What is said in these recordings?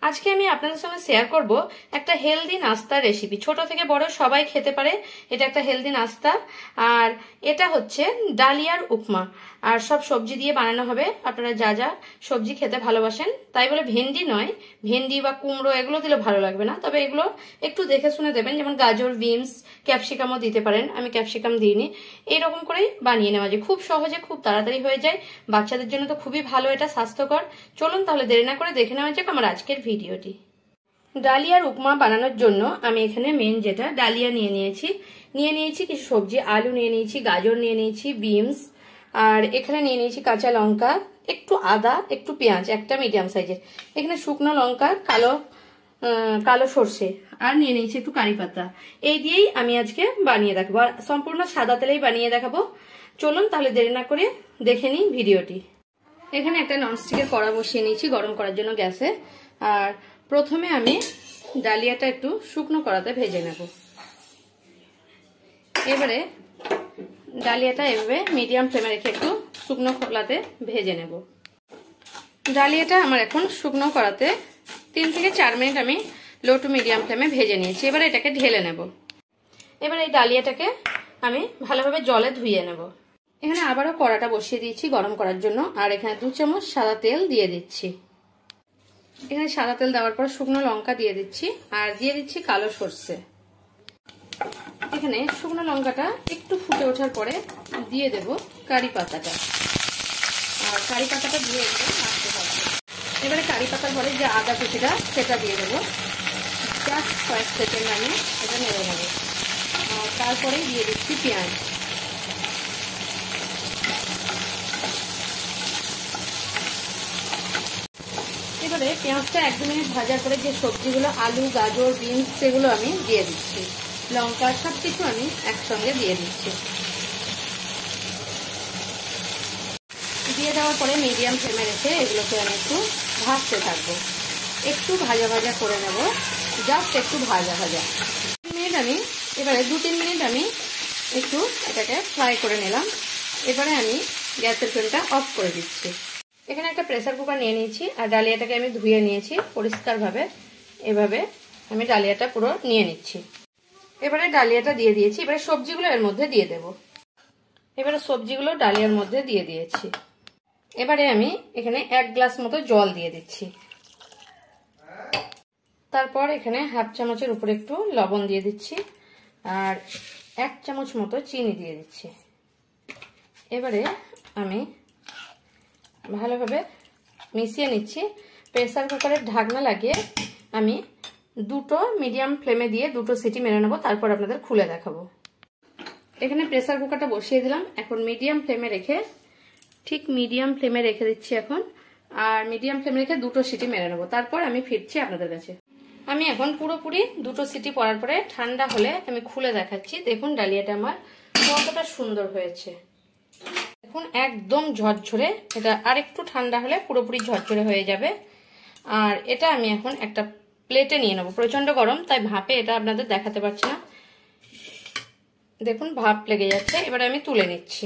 আজকে আমি আপনাদের সঙ্গে শেয়ার করব একটা হেলদি নাস্তার রেসিপি। ছোট থেকে বড় সবাই খেতে পারে। এটা একটা হেলদি নাস্তা, আর এটা হচ্ছে ডালিয়ার উপমা। আর সব সবজি দিয়ে বানানো হবে। আপনারা যা যা সবজি খেতে ভালোবাসেন, তাই বলে ভেন্ডি নয়, ভেন্ডি বা কুমড়ো এগুলো দিলে ভালো লাগবে না, তবে এগুলো একটু দেখে শুনে দেবেন। যেমন গাজর, বিনস, ক্যাপসিকামও দিতে পারেন, আমি ক্যাপসিকাম দিইনি। এইরকম করেই বানিয়ে নেওয়া যায়, খুব সহজে, খুব তাড়াতাড়ি হয়ে যায়। বাচ্চাদের জন্য তো খুবই ভালো, এটা স্বাস্থ্যকর। চলুন তাহলে দেরি না করে দেখে নেওয়া যাক আমার আজকের ভিডিওটি। ডালিয়ার উপমা বানানোর জন্য আমি এখানে মেন যেটা ডালিয়া নিয়ে নিয়েছি কিছু সবজি, আলু নিয়ে নিয়েছি, গাজর নিয়ে নিয়েছি, বিনস, আর এখানে নিয়ে নিয়েছি কাঁচা লঙ্কা, একটু আদা, একটু পেঁয়াজ, একটা মিডিয়াম সাইজের, এখানে শুকনো লঙ্কা, কালো সর্ষে, আর নিয়ে নিয়েছি একটু কারি পাতা। এই দিয়েই আমি আজকে বানিয়ে দেখাবো, আর সম্পূর্ণ সাদা তেলেই বানিয়ে দেখাবো। চলুন তাহলে দেরি না করে দেখে নিই ভিডিওটি। এখানে একটা ননস্টিকের কড়া বসিয়ে নিয়েছি গরম করার জন্য গ্যাসে। আর প্রথমে আমি ডালিয়াটা একটু শুকনো কড়াতে ভেজে নেব। এবারে ডালিয়াটা এভাবে মিডিয়াম ফ্লেমে রেখে একটু শুকনো কড়াতে ভেজে নেব। ডালিয়াটা আমার এখন শুকনো কড়াতে 3 থেকে 4 মিনিট আমি লো টু মিডিয়াম ফ্লেমে ভেজে নিয়েছি। এবারে এটাকে ঢেলে নেব। এবার এই ডালিয়াটাকে আমি ভালোভাবে জলে ধুয়ে নেব। এখানে আবারও কড়াটা বসিয়ে দিয়েছি গরম করার জন্য, আর এখানে 2 চামচ সাদা তেল দিয়ে দিচ্ছি। এখানে সাদা তেল দেওয়ার পর শুকনো লঙ্কা দিয়ে দিচ্ছি, আর দিয়ে দিচ্ছি কালো সর্ষে। এখানে শুকনো লঙ্কাটা একটু ফুটে ওঠার পরে দিয়ে দেব কারি পাতাটা, আর কারি পাতাটা দিয়ে একটু নাড়তে থাকবো। এবারে কারি পাতার পরে যে আদা কুচিটা সেটা দিয়ে দেবো। জাস্ট কয়েক সেকেন্ড আমি এটা নেড়ে নেবো। তারপরে দিয়ে দিচ্ছি পেঁয়াজ। এবারে পেঁয়াজটা 1-2 মিনিট ভাজার পরে যে সবজিগুলো, আলু, গাজর, বিনস, সেগুলো আমি দিয়ে দিচ্ছি। লঙ্কা সবকিছু আমি একসঙ্গে দিয়ে দিচ্ছি। দিয়ে দেওয়ার পরে মিডিয়াম ফ্লেমে রেখে এগুলোকে আমি একটু ভাজতে থাকবো। একটু ভাজা ভাজা করে নেব, জাস্ট একটু ভাজা ভাজা। এবারে 2-3 মিনিট আমি একটু এটাকে ফ্রাই করে নিলাম। এবারে আমি গ্যাসের ফ্লেমটা অফ করে দিচ্ছি। এখানে একটা প্রেসার কুকার নিয়ে নিয়েছি, আর ডালিয়াটাকে আমি ধুয়ে নিয়েছি পরিষ্কারভাবে। এভাবে আমি ডালিয়াটা পুরো নিয়ে নিচ্ছি। এবারে ডালিয়াটা দিয়ে দিয়েছি। এবারে সবজিগুলো এর মধ্যে দিয়ে দেব। এবারে সবজিগুলো ডালিয়ার মধ্যে দিয়ে দিয়েছি। এবারে আমি এখানে 1 গ্লাস মতো জল দিয়ে দিচ্ছি। তারপর এখানে 1/2 চামচের উপরে একটু লবণ দিয়ে দিচ্ছি, আর 1 চামচ মতো চিনি দিয়ে দিচ্ছি। এবারে আমি ভালোভাবে মিশিয়ে নিচ্ছি। প্রেসার কুকারের ঢাকনা লাগিয়ে আমি 2টো মিডিয়াম ফ্লেমে দিয়ে 2টো সিটি মেরে নেবো, তারপর আপনাদের খুলে দেখাবো। এখানে প্রেসার কুকারটা বসিয়ে দিলাম। এখন মিডিয়াম ফ্লেমে রেখে, ঠিক মিডিয়াম ফ্লেমে রেখে দিচ্ছি এখন, আর মিডিয়াম ফ্লেমে রেখে 2টো সিটি মেরে নেবো। তারপর আমি ফিরছি আপনাদের কাছে। আমি এখন পুরোপুরি 2টো সিটি পড়ার পরে ঠান্ডা হলে আমি খুলে দেখাচ্ছি। দেখুন ডালিয়াটা আমার কতটা সুন্দর হয়েছে। দেখুন একদম ঝরঝরে। এটা আর একটু ঠান্ডা হলে পুরোপুরি ঝরঝরে হয়ে যাবে। আর এটা আমি এখন একটা প্লেটে নিয়ে নেবো। প্রচন্ড গরম, তাই ভাপে এটা আপনাদের দেখাতে পারছি না। দেখুন ভাপ লেগে যাচ্ছে। এবারে আমি তুলে নিচ্ছি,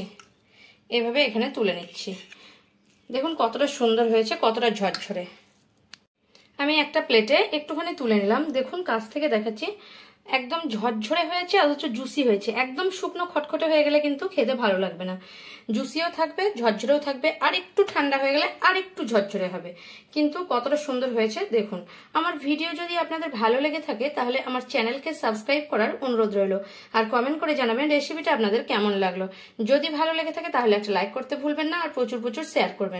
এভাবে এখানে তুলে নিচ্ছি। দেখুন কতটা সুন্দর হয়েছে, কতটা ঝরঝরে। আমি একটা প্লেটে একটুখানি তুলে নিলাম। দেখুন কাছ থেকে দেখাচ্ছি, একদম ঝরঝরে হয়েছে, অথচ জুসি হয়েছে। একদম শুকনো খটখটে হয়ে গেলে কিন্তু খেতে ভালো লাগবে না। জুসিও থাকবে, ঝরঝরেও থাকবে, আর একটু ঠান্ডা হয়ে গেলে আর একটু ঝরঝরে হবে। কিন্তু কতটা সুন্দর হয়েছে দেখুন। আমার ভিডিও যদি আপনাদের ভালো লেগে থাকে তাহলে আমার চ্যানেলকে সাবস্ক্রাইব করার অনুরোধ রইল, আর কমেন্ট করে জানাবেন রেসিপিটা আপনাদের কেমন লাগলো। যদি ভালো লেগে থাকে তাহলে একটা লাইক করতে ভুলবেন না, আর প্রচুর প্রচুর শেয়ার করবেন।